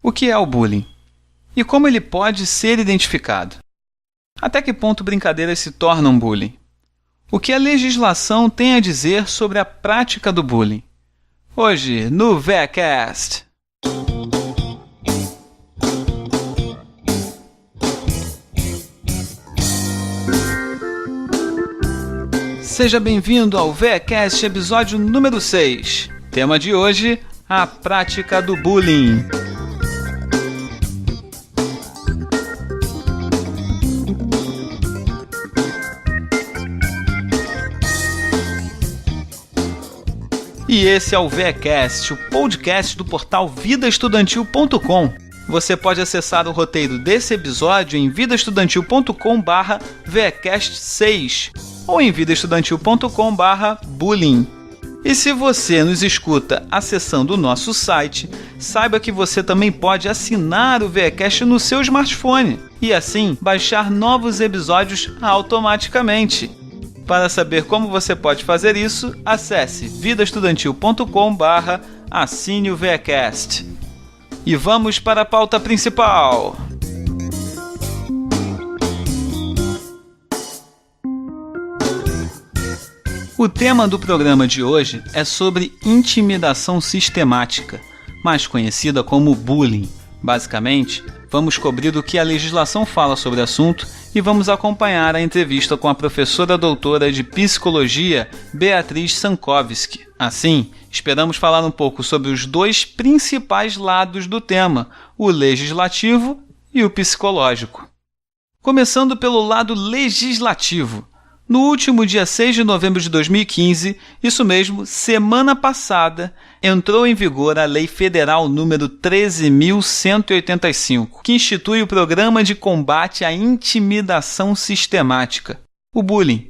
O que é o bullying? E como ele pode ser identificado? Até que ponto brincadeiras se tornam bullying? O que a legislação tem a dizer sobre a prática do bullying? Hoje, no VECast! Seja bem-vindo ao VECast episódio número 6. Tema de hoje, a prática do bullying. E esse é o VECast, o podcast do portal vidaestudantil.com. Você pode acessar o roteiro desse episódio em vidaestudantil.com/VECast6 ou em vidaestudantil.com/bullying. E se você nos escuta acessando o nosso site, saiba que você também pode assinar o VECast no seu smartphone e assim baixar novos episódios automaticamente. Para saber como você pode fazer isso, acesse vidaestudantil.com/assine o VECast. E vamos para a pauta principal. O tema do programa de hoje é sobre intimidação sistemática, mais conhecida como bullying. Basicamente, vamos cobrir o que a legislação fala sobre o assunto e vamos acompanhar a entrevista com a professora doutora de Psicologia, Beatriz Sankovski. Assim, esperamos falar um pouco sobre os dois principais lados do tema, o legislativo e o psicológico. Começando pelo lado legislativo. No último dia 6 de novembro de 2015, isso mesmo, semana passada, entrou em vigor a Lei Federal número 13.185, que institui o Programa de Combate à Intimidação Sistemática, o bullying.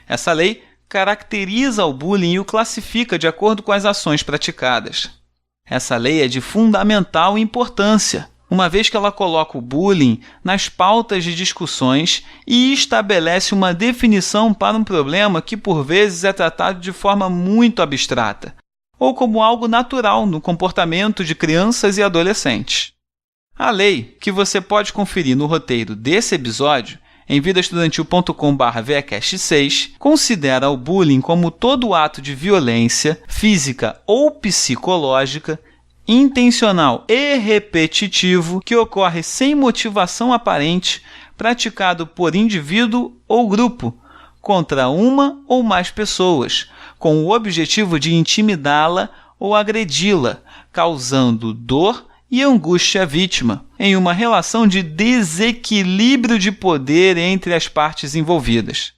Essa lei caracteriza o bullying e o classifica de acordo com as ações praticadas. Essa lei é de fundamental importância, uma vez que ela coloca o bullying nas pautas de discussões e estabelece uma definição para um problema que, por vezes, é tratado de forma muito abstrata, ou como algo natural no comportamento de crianças e adolescentes. A lei, que você pode conferir no roteiro desse episódio, em vidaestudantil.com/VECast6, considera o bullying como todo ato de violência física ou psicológica intencional e repetitivo que ocorre sem motivação aparente, praticado por indivíduo ou grupo, contra uma ou mais pessoas, com o objetivo de intimidá-la ou agredi-la, causando dor e angústia à vítima, em uma relação de desequilíbrio de poder entre as partes envolvidas.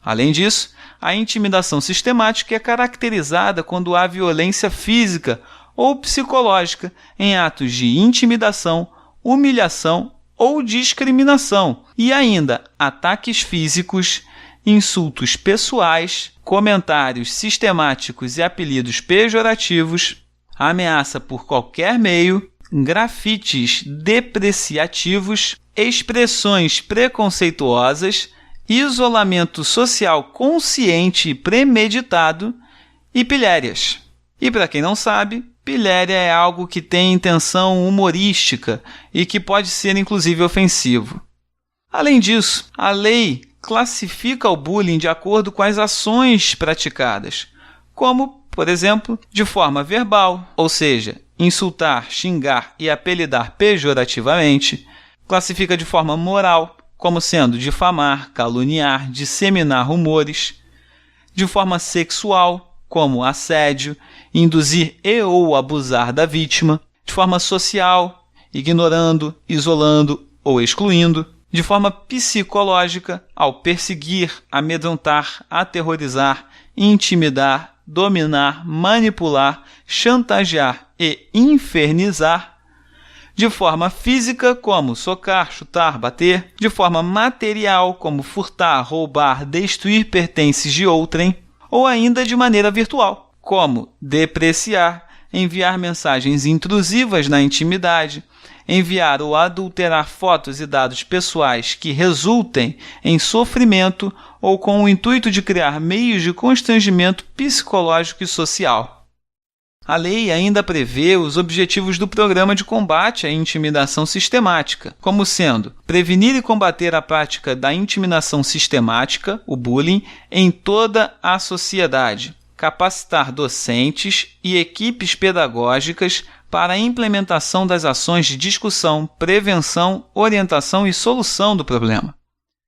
Além disso, a intimidação sistemática é caracterizada quando há violência física ou psicológica em atos de intimidação, humilhação ou discriminação, e ainda ataques físicos, insultos pessoais, comentários sistemáticos e apelidos pejorativos, ameaça por qualquer meio, grafites depreciativos, expressões preconceituosas, isolamento social consciente e premeditado e pilhérias. E para quem não sabe, pilhéria é algo que tem intenção humorística e que pode ser inclusive ofensivo. Além disso, a lei classifica o bullying de acordo com as ações praticadas, como, por exemplo, de forma verbal, ou seja, insultar, xingar e apelidar pejorativamente, classifica de forma moral, como sendo difamar, caluniar, disseminar rumores, de forma sexual, como assédio, induzir e ou abusar da vítima, de forma social, ignorando, isolando ou excluindo, de forma psicológica, ao perseguir, amedrontar, aterrorizar, intimidar, dominar, manipular, chantagear e infernizar, de forma física, como socar, chutar, bater, de forma material, como furtar, roubar, destruir pertences de outrem, ou ainda de maneira virtual, como depreciar, enviar mensagens intrusivas na intimidade, enviar ou adulterar fotos e dados pessoais que resultem em sofrimento ou com o intuito de criar meios de constrangimento psicológico e social. A lei ainda prevê os objetivos do Programa de Combate à Intimidação Sistemática, como sendo prevenir e combater a prática da intimidação sistemática, o bullying, em toda a sociedade, capacitar docentes e equipes pedagógicas para a implementação das ações de discussão, prevenção, orientação e solução do problema.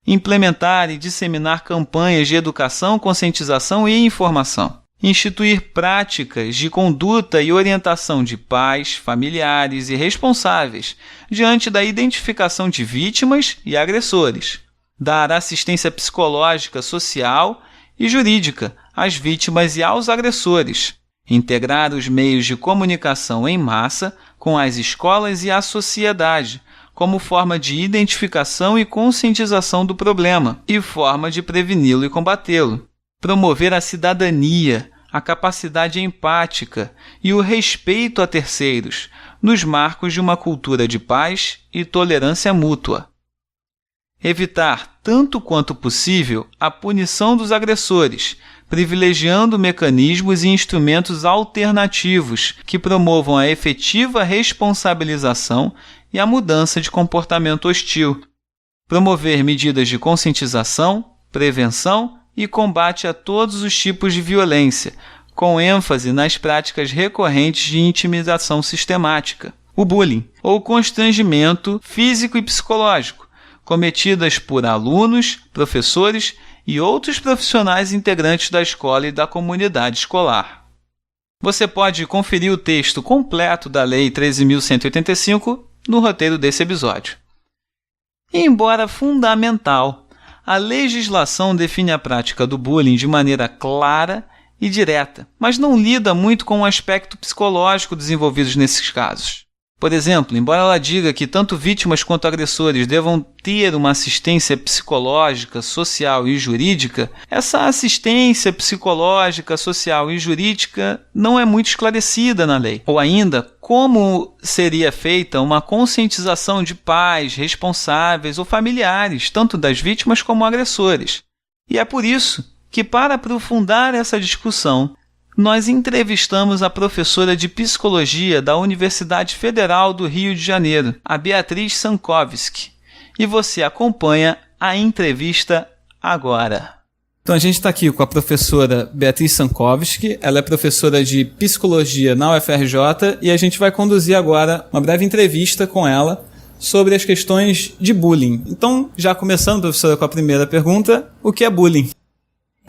Implementar e disseminar campanhas de educação, conscientização e informação. Instituir práticas de conduta e orientação de pais, familiares e responsáveis diante da identificação de vítimas e agressores. Dar assistência psicológica, social e jurídica às vítimas e aos agressores. Integrar os meios de comunicação em massa com as escolas e a sociedade, como forma de identificação e conscientização do problema e forma de preveni-lo e combatê-lo. Promover a cidadania, a capacidade empática e o respeito a terceiros, nos marcos de uma cultura de paz e tolerância mútua. Evitar, tanto quanto possível, a punição dos agressores, privilegiando mecanismos e instrumentos alternativos que promovam a efetiva responsabilização e a mudança de comportamento hostil. Promover medidas de conscientização, prevenção e combate a todos os tipos de violência, com ênfase nas práticas recorrentes de intimidação sistemática, o bullying, ou constrangimento físico e psicológico, cometidas por alunos, professores e outros profissionais integrantes da escola e da comunidade escolar. Você pode conferir o texto completo da Lei 13.185 no roteiro desse episódio. Embora fundamental, a legislação define a prática do bullying de maneira clara e direta, mas não lida muito com o aspecto psicológico desenvolvido nesses casos. Por exemplo, embora ela diga que tanto vítimas quanto agressores devam ter uma assistência psicológica, social e jurídica, essa assistência psicológica, social e jurídica não é muito esclarecida na lei. Ou ainda, como seria feita uma conscientização de pais, responsáveis ou familiares, tanto das vítimas como agressores. E é por isso que, para aprofundar essa discussão, nós entrevistamos a professora de Psicologia da Universidade Federal do Rio de Janeiro, a Beatriz Sankovski. E você acompanha a entrevista agora. Então a gente está aqui com a professora Beatriz Sankovski, ela é professora de Psicologia na UFRJ e a gente vai conduzir agora uma breve entrevista com ela sobre as questões de bullying. Então, já começando, professora, com a primeira pergunta, o que é bullying?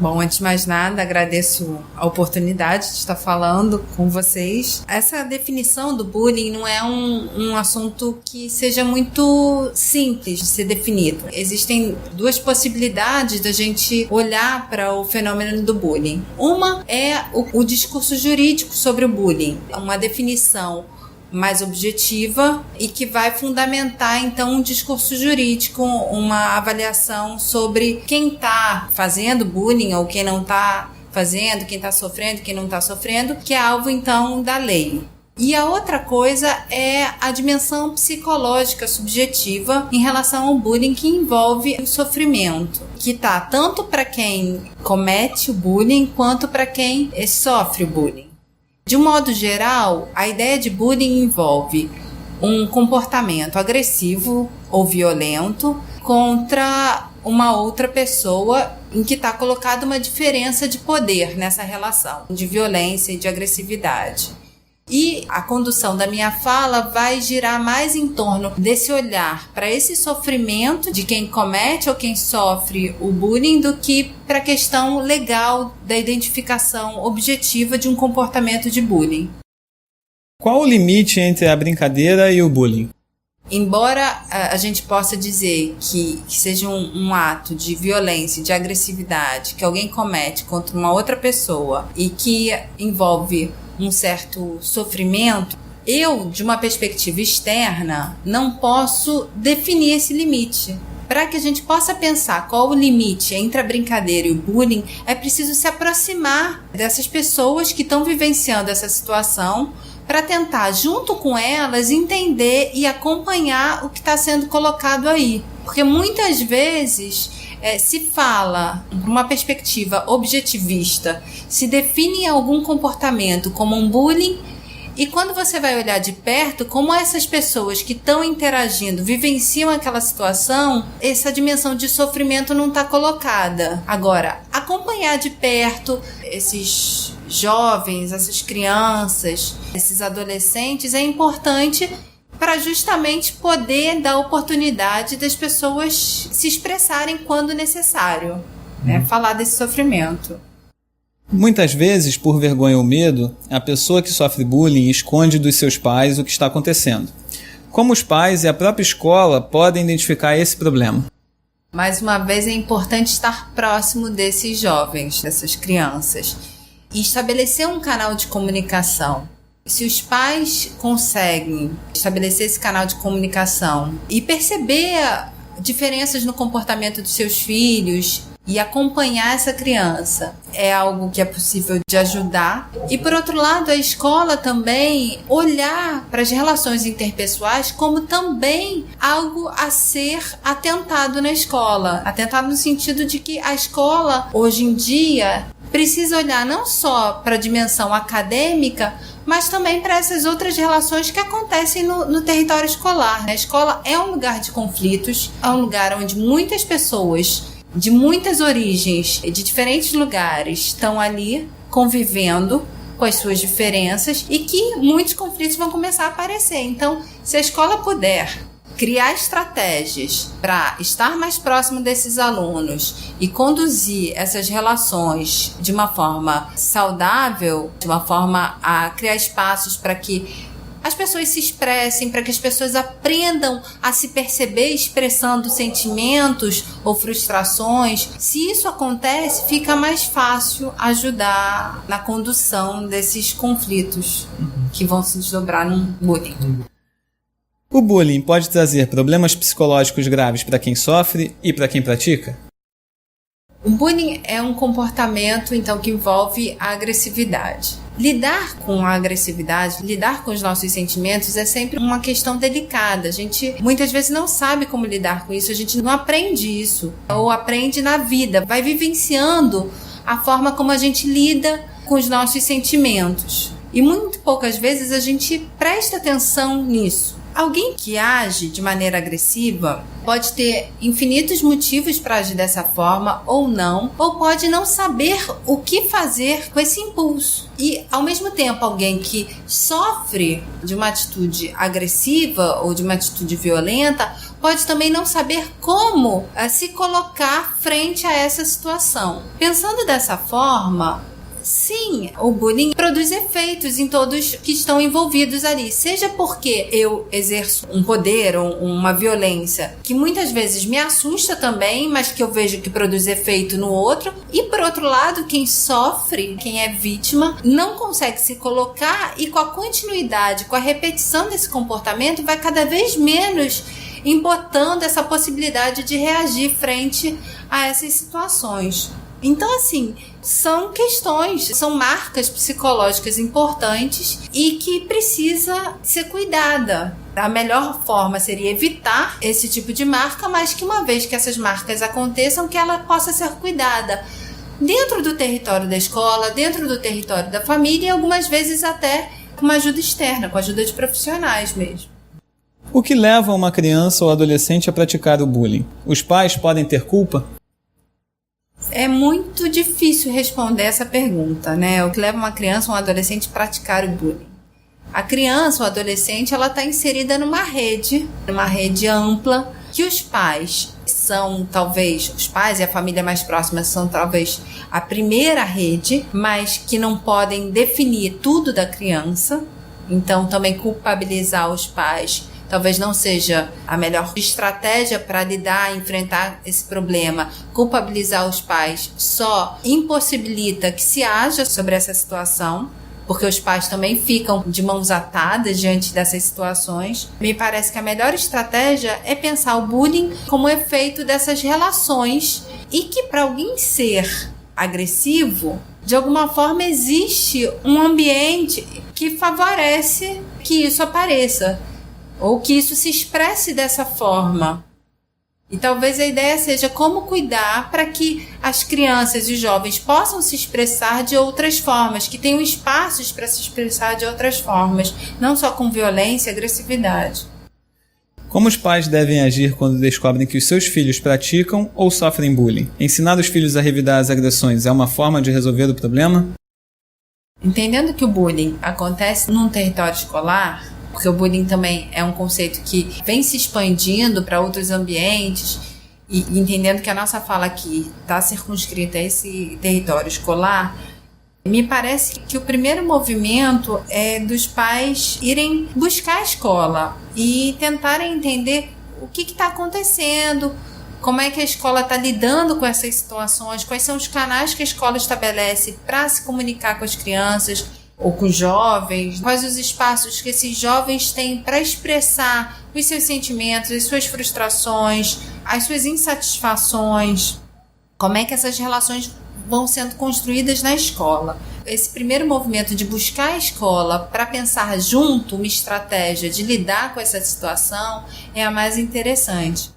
Bom, antes de mais nada, agradeço a oportunidade de estar falando com vocês. Essa definição do bullying não é um assunto que seja muito simples de ser definido. Existem duas possibilidades da gente olhar para o fenômeno do bullying. Uma é o discurso jurídico sobre o bullying, uma definição mais objetiva e que vai fundamentar então um discurso jurídico, uma avaliação sobre quem está fazendo bullying ou quem não está fazendo, quem está sofrendo, quem não está sofrendo, que é alvo então da lei. E a outra coisa é a dimensão psicológica subjetiva em relação ao bullying, que envolve o sofrimento, que está tanto para quem comete o bullying quanto para quem sofre o bullying. De um modo geral, a ideia de bullying envolve um comportamento agressivo ou violento contra uma outra pessoa em que está colocada uma diferença de poder nessa relação de violência e de agressividade. E a condução da minha fala vai girar mais em torno desse olhar para esse sofrimento de quem comete ou quem sofre o bullying do que para a questão legal da identificação objetiva de um comportamento de bullying. Qual o limite entre a brincadeira e o bullying? Embora a gente possa dizer que seja um ato de violência, de agressividade que alguém comete contra uma outra pessoa e que envolve um certo sofrimento, eu, de uma perspectiva externa, não posso definir esse limite. Para que a gente possa pensar qual o limite entre a brincadeira e o bullying, é preciso se aproximar dessas pessoas que estão vivenciando essa situação para tentar, junto com elas, entender e acompanhar o que está sendo colocado aí. Porque muitas vezes se fala uma perspectiva objetivista, se define algum comportamento como um bullying, e quando você vai olhar de perto, como essas pessoas que estão interagindo vivenciam aquela situação, essa dimensão de sofrimento não está colocada. Agora, acompanhar de perto esses jovens, essas crianças, esses adolescentes é importante para justamente poder dar oportunidade das pessoas se expressarem quando necessário, né? Falar desse sofrimento. Muitas vezes, por vergonha ou medo, a pessoa que sofre bullying esconde dos seus pais o que está acontecendo. Como os pais e a própria escola podem identificar esse problema? Mais uma vez, é importante estar próximo desses jovens, dessas crianças, e estabelecer um canal de comunicação. Se os pais conseguem estabelecer esse canal de comunicação e perceber diferenças no comportamento dos seus filhos e acompanhar essa criança, é algo que é possível de ajudar. E por outro lado, a escola também olhar para as relações interpessoais como também algo a ser atentado na escola. Atentado no sentido de que a escola, hoje em dia, precisa olhar não só para a dimensão acadêmica, mas também para essas outras relações que acontecem no território escolar. A escola é um lugar de conflitos, é um lugar onde muitas pessoas de muitas origens, de diferentes lugares, estão ali convivendo com as suas diferenças e que muitos conflitos vão começar a aparecer. Então, se a escola puder criar estratégias para estar mais próximo desses alunos e conduzir essas relações de uma forma saudável, de uma forma a criar espaços para que as pessoas se expressem, para que as pessoas aprendam a se perceber expressando sentimentos ou frustrações. Se isso acontece, fica mais fácil ajudar na condução desses conflitos que vão se desdobrar num bullying. O bullying pode trazer problemas psicológicos graves para quem sofre e para quem pratica? O bullying é um comportamento, então, que envolve a agressividade. Lidar com a agressividade, lidar com os nossos sentimentos é sempre uma questão delicada. A gente muitas vezes não sabe como lidar com isso, a gente não aprende isso, ou aprende na vida, vai vivenciando a forma como a gente lida com os nossos sentimentos. E muito poucas vezes a gente presta atenção nisso. Alguém que age de maneira agressiva pode ter infinitos motivos para agir dessa forma ou não, ou pode não saber o que fazer com esse impulso. E, ao mesmo tempo, alguém que sofre de uma atitude agressiva ou de uma atitude violenta pode também não saber como se colocar frente a essa situação. Pensando dessa forma, sim, o bullying produz efeitos em todos que estão envolvidos ali, seja porque eu exerço um poder ou uma violência que muitas vezes me assusta também, mas que eu vejo que produz efeito no outro, e por outro lado, quem sofre, quem é vítima, não consegue se colocar e com a continuidade, com a repetição desse comportamento, vai cada vez menos embotando essa possibilidade de reagir frente a essas situações. Então, assim, são questões, são marcas psicológicas importantes e que precisa ser cuidada. A melhor forma seria evitar esse tipo de marca, mas que uma vez que essas marcas aconteçam, que ela possa ser cuidada dentro do território da escola, dentro do território da família e algumas vezes até com uma ajuda externa, com a ajuda de profissionais mesmo. O que leva uma criança ou adolescente a praticar o bullying? Os pais podem ter culpa? É muito difícil responder essa pergunta, né? O que leva uma criança ou um adolescente a praticar o bullying? A criança ou adolescente, ela está inserida numa rede ampla, que os pais são talvez, os pais e a família mais próxima são talvez a primeira rede, mas que não podem definir tudo da criança. Então também culpabilizar os pais talvez não seja a melhor estratégia para lidar, enfrentar esse problema. Culpabilizar os pais só impossibilita que se haja sobre essa situação, porque os pais também ficam de mãos atadas diante dessas situações. Me parece que a melhor estratégia é pensar o bullying como efeito dessas relações e que para alguém ser agressivo, de alguma forma existe um ambiente que favorece que isso apareça, ou que isso se expresse dessa forma. E talvez a ideia seja como cuidar para que as crianças e jovens possam se expressar de outras formas, que tenham espaços para se expressar de outras formas, não só com violência e agressividade. Como os pais devem agir quando descobrem que os seus filhos praticam ou sofrem bullying? Ensinar os filhos a revidar as agressões é uma forma de resolver o problema? Entendendo que o bullying acontece num território escolar, porque o bullying também é um conceito que vem se expandindo para outros ambientes, e entendendo que a nossa fala aqui está circunscrita a esse território escolar, me parece que o primeiro movimento é dos pais irem buscar a escola e tentarem entender o que está acontecendo, como é que a escola está lidando com essas situações, quais são os canais que a escola estabelece para se comunicar com as crianças ou com os jovens, quais os espaços que esses jovens têm para expressar os seus sentimentos, as suas frustrações, as suas insatisfações, como é que essas relações vão sendo construídas na escola. Esse primeiro movimento de buscar a escola para pensar junto uma estratégia de lidar com essa situação é a mais interessante.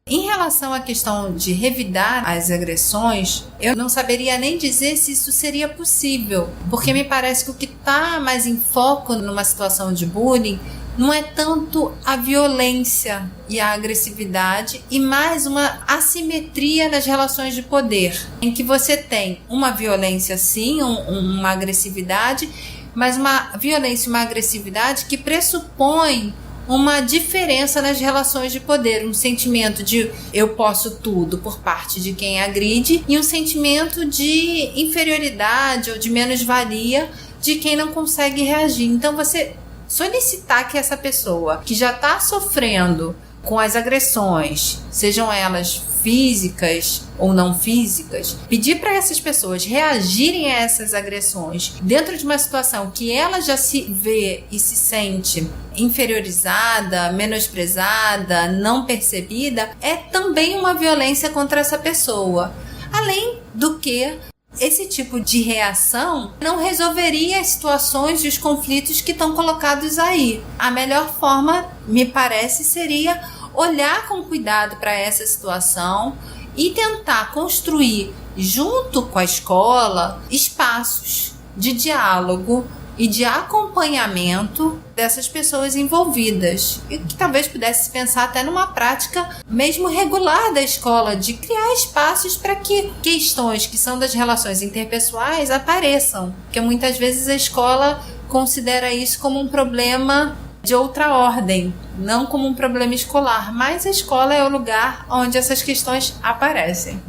Em relação à questão de revidar as agressões, eu não saberia nem dizer se isso seria possível, porque me parece que o que está mais em foco numa situação de bullying não é tanto a violência e a agressividade, e mais uma assimetria nas relações de poder, em que você tem uma violência sim, uma agressividade, mas uma violência e uma agressividade que pressupõe uma diferença nas relações de poder, um sentimento de eu posso tudo por parte de quem agride e um sentimento de inferioridade ou de menos-valia de quem não consegue reagir. Então você solicitar que essa pessoa que já está sofrendo com as agressões, sejam elas físicas ou não físicas, pedir para essas pessoas reagirem a essas agressões dentro de uma situação que ela já se vê e se sente inferiorizada, menosprezada, não percebida, é também uma violência contra essa pessoa. Além do que esse tipo de reação não resolveria as situações e os conflitos que estão colocados aí. A melhor forma, me parece, seria olhar com cuidado para essa situação e tentar construir, junto com a escola, espaços de diálogo e de acompanhamento dessas pessoas envolvidas. E que talvez pudesse pensar até numa prática mesmo regular da escola, de criar espaços para que questões que são das relações interpessoais apareçam. Porque muitas vezes a escola considera isso como um problema de outra ordem, não como um problema escolar, mas a escola é o lugar onde essas questões aparecem.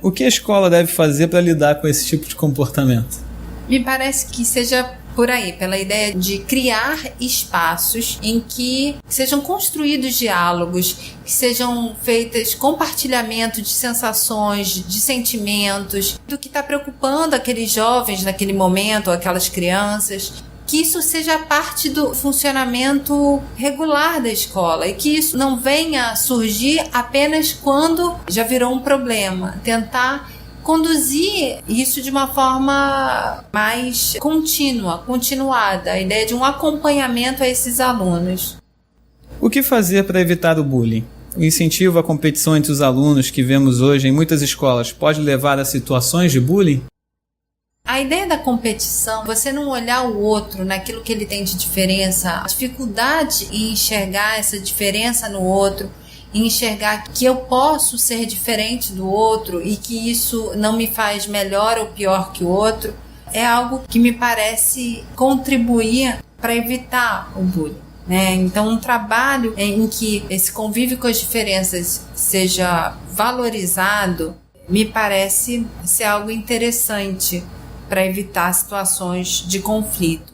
O que a escola deve fazer para lidar com esse tipo de comportamento? Me parece que seja por aí, pela ideia de criar espaços em que sejam construídos diálogos, que sejam feitos compartilhamento de sensações, de sentimentos, do que está preocupando aqueles jovens naquele momento, ou aquelas crianças, que isso seja parte do funcionamento regular da escola e que isso não venha surgir apenas quando já virou um problema. Tentar conduzir isso de uma forma mais continuada, a ideia de um acompanhamento a esses alunos. O que fazer para evitar o bullying? O incentivo à competição entre os alunos que vemos hoje em muitas escolas pode levar a situações de bullying? A ideia da competição, você não olhar o outro naquilo que ele tem de diferença, a dificuldade em enxergar essa diferença no outro, em enxergar que eu posso ser diferente do outro e que isso não me faz melhor ou pior que o outro, é algo que me parece contribuir para evitar o bullying, né? Então, um trabalho em que esse convívio com as diferenças seja valorizado, me parece ser algo interessante para evitar situações de conflito.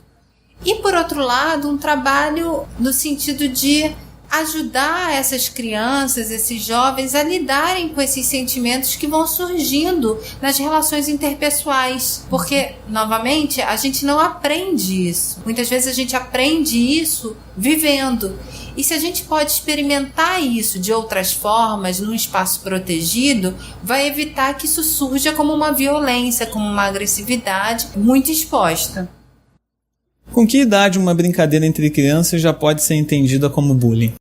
E, por outro lado, um trabalho no sentido de ajudar essas crianças, esses jovens a lidarem com esses sentimentos que vão surgindo nas relações interpessoais. Porque, novamente, a gente não aprende isso. Muitas vezes a gente aprende isso vivendo. E se a gente pode experimentar isso de outras formas, num espaço protegido, vai evitar que isso surja como uma violência, como uma agressividade muito exposta. Com que idade uma brincadeira entre crianças já pode ser entendida como bullying?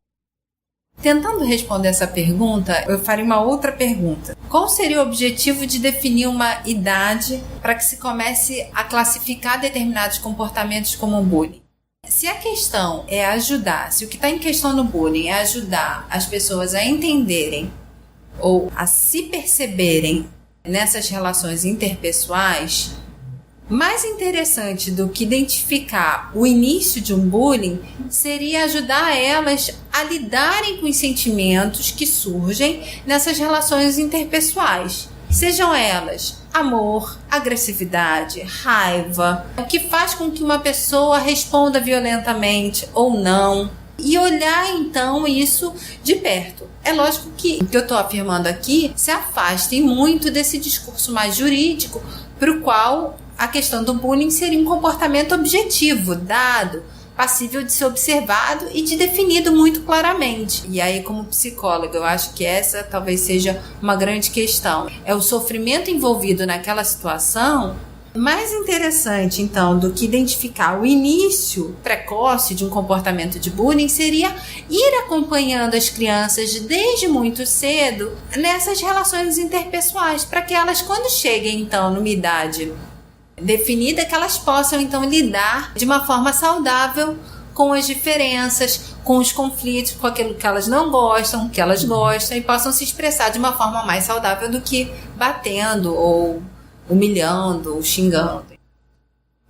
Tentando responder essa pergunta, eu faria uma outra pergunta. Qual seria o objetivo de definir uma idade para que se comece a classificar determinados comportamentos como bullying? Se a questão é ajudar, se o que está em questão no bullying é ajudar as pessoas a entenderem ou a se perceberem nessas relações interpessoais, mais interessante do que identificar o início de um bullying seria ajudar elas a lidarem com os sentimentos que surgem nessas relações interpessoais. Sejam elas amor, agressividade, raiva, o que faz com que uma pessoa responda violentamente ou não. E olhar então isso de perto. É lógico que o que eu estou afirmando aqui se afaste muito desse discurso mais jurídico, para o qual a questão do bullying seria um comportamento objetivo, dado, passível de ser observado e de definido muito claramente. E aí, como psicóloga, eu acho que essa talvez seja uma grande questão. É o sofrimento envolvido naquela situação. Mais interessante, então, do que identificar o início precoce de um comportamento de bullying seria ir acompanhando as crianças desde muito cedo nessas relações interpessoais, para que elas, quando cheguem, então, numa idade definida, que elas possam, então, lidar de uma forma saudável com as diferenças, com os conflitos, com aquilo que elas não gostam, que elas gostam, e possam se expressar de uma forma mais saudável do que batendo ou humilhando ou xingando.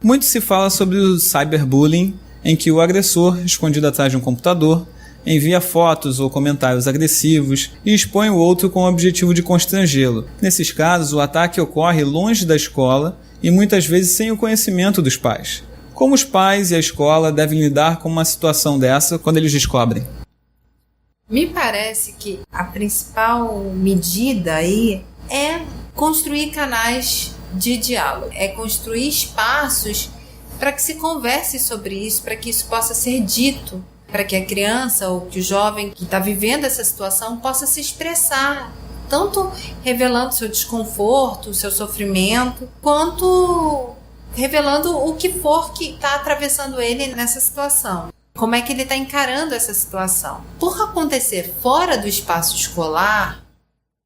Muito se fala sobre o cyberbullying, em que o agressor, escondido atrás de um computador, envia fotos ou comentários agressivos e expõe o outro com o objetivo de constrangê-lo. Nesses casos, o ataque ocorre longe da escola e muitas vezes sem o conhecimento dos pais. Como os pais e a escola devem lidar com uma situação dessa quando eles descobrem? Me parece que a principal medida aí é construir canais de diálogo, é construir espaços para que se converse sobre isso, para que isso possa ser dito, para que a criança ou que o jovem que está vivendo essa situação possa se expressar, tanto revelando seu desconforto, seu sofrimento, quanto revelando o que for que está atravessando ele nessa situação. Como é que ele está encarando essa situação? Por acontecer fora do espaço escolar,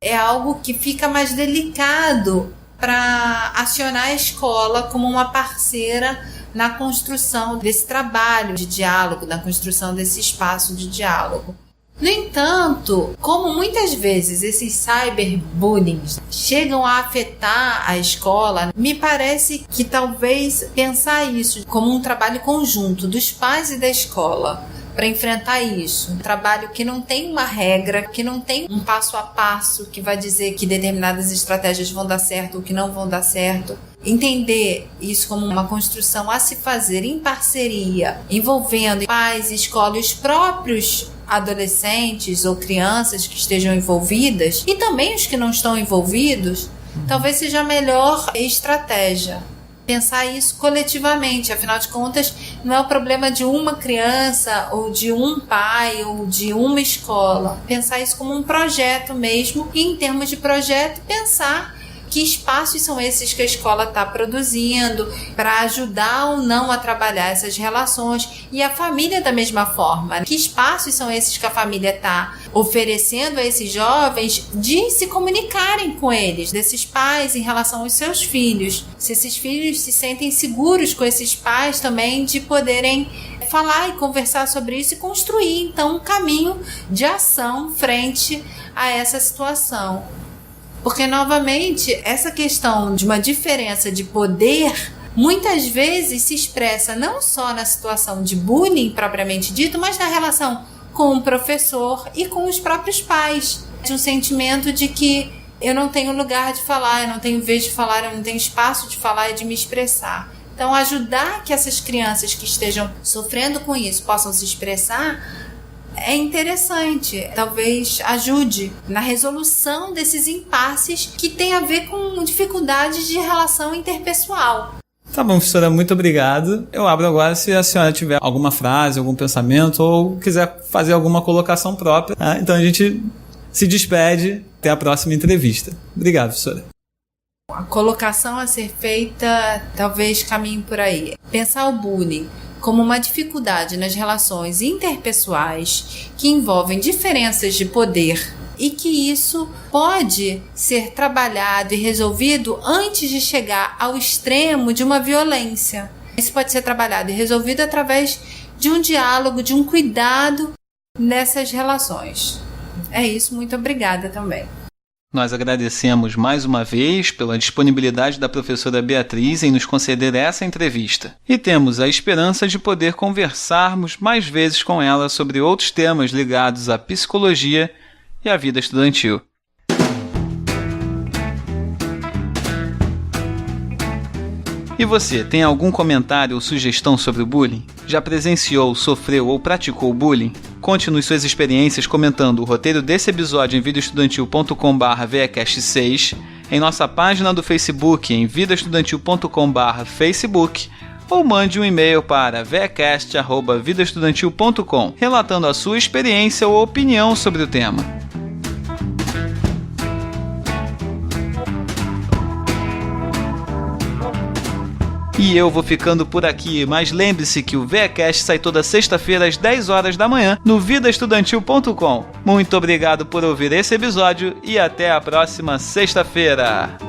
é algo que fica mais delicado para acionar a escola como uma parceira na construção desse trabalho de diálogo, na construção desse espaço de diálogo. No entanto, como muitas vezes esses cyberbullying chegam a afetar a escola, me parece que talvez pensar isso como um trabalho conjunto dos pais e da escola para enfrentar isso. Um trabalho que não tem uma regra, que não tem um passo a passo que vai dizer que determinadas estratégias vão dar certo ou que não vão dar certo. Entender isso como uma construção a se fazer em parceria, envolvendo pais, escola e os próprios adolescentes ou crianças que estejam envolvidas e também os que não estão envolvidos, talvez seja a melhor estratégia. Pensar isso coletivamente, afinal de contas, não é o problema de uma criança ou de um pai ou de uma escola. Pensar isso como um projeto mesmo e, em termos de projeto, pensar que espaços são esses que a escola está produzindo para ajudar ou não a trabalhar essas relações, e a família da mesma forma. Que espaços são esses que a família está oferecendo a esses jovens de se comunicarem com eles, desses pais em relação aos seus filhos. Se esses filhos se sentem seguros com esses pais também de poderem falar e conversar sobre isso e construir então um caminho de ação frente a essa situação. Porque, novamente, essa questão de uma diferença de poder muitas vezes se expressa não só na situação de bullying propriamente dito, mas na relação com o professor e com os próprios pais. De um sentimento de que eu não tenho lugar de falar, eu não tenho vez de falar, eu não tenho espaço de falar e de me expressar. Então, ajudar que essas crianças que estejam sofrendo com isso possam se expressar é interessante, talvez ajude na resolução desses impasses que tem a ver com dificuldades de relação interpessoal. Tá bom, professora, muito obrigado. Eu abro agora se a senhora tiver alguma frase, algum pensamento ou quiser fazer alguma colocação própria. Então a gente se despede. Até a próxima entrevista. Obrigado, professora. A colocação a ser feita talvez caminhe por aí. Pensar o bullying como uma dificuldade nas relações interpessoais que envolvem diferenças de poder e que isso pode ser trabalhado e resolvido antes de chegar ao extremo de uma violência. Isso pode ser trabalhado e resolvido através de um diálogo, de um cuidado nessas relações. É isso, muito obrigada também. Nós agradecemos mais uma vez pela disponibilidade da professora Beatriz em nos conceder essa entrevista. E temos a esperança de poder conversarmos mais vezes com ela sobre outros temas ligados à psicologia e à vida estudantil. E você, tem algum comentário ou sugestão sobre o bullying? Já presenciou, sofreu ou praticou bullying? Conte-nos suas experiências comentando o roteiro desse episódio em vidaestudantil.com/veacast6, em nossa página do Facebook em vidaestudantil.com/facebook, ou mande um e-mail para veacast@vidaestudantil.com, relatando a sua experiência ou opinião sobre o tema. E eu vou ficando por aqui, mas lembre-se que o VEAcast sai toda sexta-feira às 10 horas da manhã no vidaestudantil.com. Muito obrigado por ouvir esse episódio e até a próxima sexta-feira!